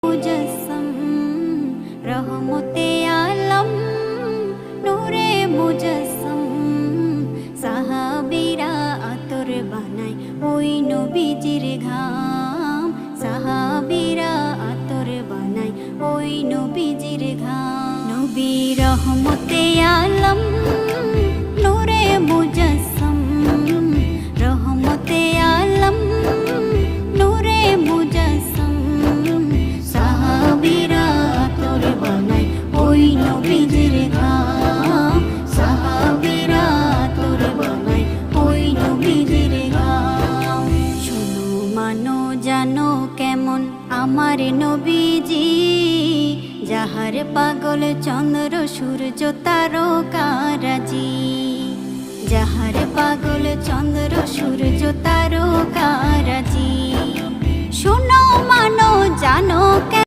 মুজাসসাম রহমতে আলম নূরে মুজাসসাম সাহাবীরা আতর বানায় ওই নবীজির ঘাম সাহাবীরা আতর বানায় ওই নবীজির ঘাম নবী রহমতে আলম নূরে মুজাসসাম রহমতে আলম নূরে মুজাসসাম সাহাবীরা আতর বানায় ওই নবীজির ঘাম সাহাবীরা আতর বানায় ওই নবীজির ঘাম শোনো মানো জানো কেমন আমার নবীজি যাহার পাগল চন্দ্র সূর্য তারকারাজি যাহার পাগল চন্দ্র সূর্য তারকারাজি শোনো মানো জানো